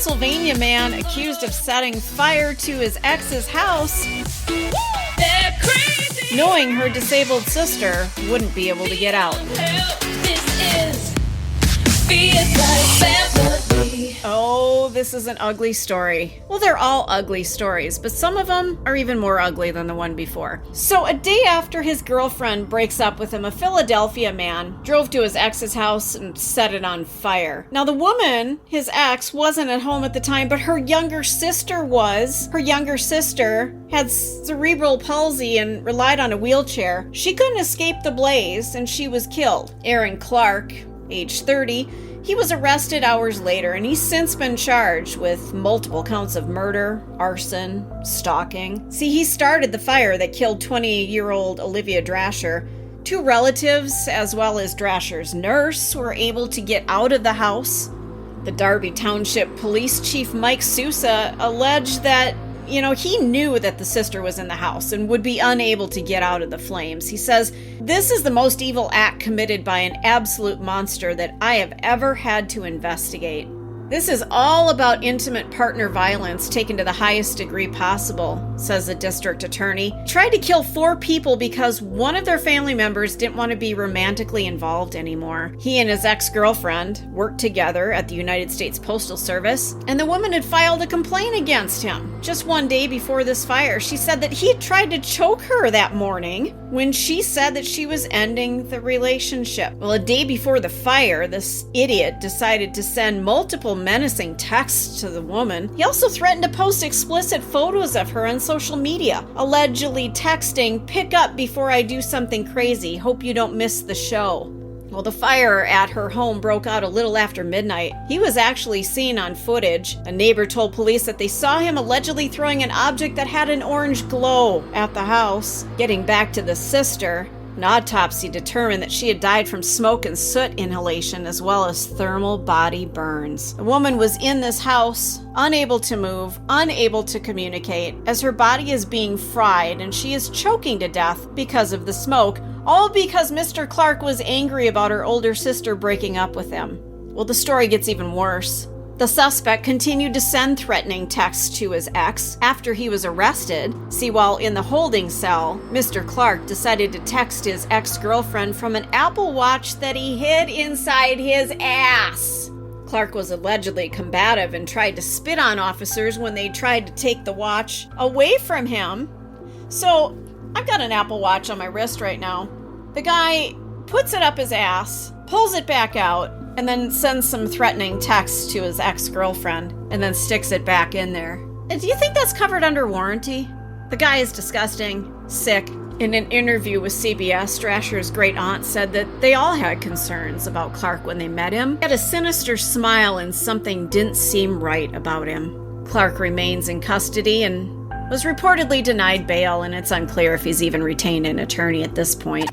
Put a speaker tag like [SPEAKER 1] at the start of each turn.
[SPEAKER 1] Pennsylvania man accused of setting fire to his ex's house, knowing her disabled sister wouldn't be able to get out. Oh, this is an ugly story. Well, they're all ugly stories, but some of them are even more ugly than the one before. So a day after his girlfriend breaks up with him, a Philadelphia man drove to his ex's house and set it on fire. Now, the woman, his ex, wasn't at home at the time, but her younger sister was. Her younger sister had cerebral palsy and relied on a wheelchair. She couldn't escape the blaze, and she was killed. Aaron Clark, age 30, he was arrested hours later, and he's since been charged with multiple counts of murder, arson, stalking. See, he started the fire that killed 20-year-old Olivia Drasher. Two relatives, as well as Drasher's nurse, were able to get out of the house. The Darby Township Police Chief Mike Sousa alleged that he knew that the sister was in the house and would be unable to get out of the flames. He says, "This is the most evil act committed by an absolute monster that I have ever had to investigate. This is all about intimate partner violence taken to the highest degree possible," says the district attorney. Tried to kill 4 people because one of their family members didn't want to be romantically involved anymore. He and his ex-girlfriend worked together at the United States Postal Service, and the woman had filed a complaint against him. Just one day before this fire, she said that he had tried to choke her that morning when she said that she was ending the relationship. Well, a day before the fire, this idiot decided to send multiple menacing texts to the woman. He also threatened to post explicit photos of her on social media, allegedly texting, "Pick up before I do something crazy. Hope you don't miss the show." Well, the fire at her home broke out a little after midnight. He was actually seen on footage. A neighbor told police that they saw him allegedly throwing an object that had an orange glow at the house. Getting back to the sister, an autopsy determined that she had died from smoke and soot inhalation as well as thermal body burns. The woman was in this house, unable to move, unable to communicate, as her body is being fried and she is choking to death because of the smoke, all because Mr. Clark was angry about her older sister breaking up with him. Well, the story gets even worse. The suspect continued to send threatening texts to his ex after he was arrested. See, while in the holding cell, Mr. Clark decided to text his ex-girlfriend from an Apple Watch that he hid inside his ass. Clark was allegedly combative and tried to spit on officers when they tried to take the watch away from him. So, I've got an Apple Watch on my wrist right now. The guy puts it up his ass, pulls it back out, and then sends some threatening texts to his ex-girlfriend, and then sticks it back in there. Do you think that's covered under warranty? The guy is disgusting, sick. In an interview with CBS, Drasher's great aunt said that they all had concerns about Clark when they met him. He had a sinister smile and something didn't seem right about him. Clark remains in custody and was reportedly denied bail, and it's unclear if he's even retained an attorney at this point.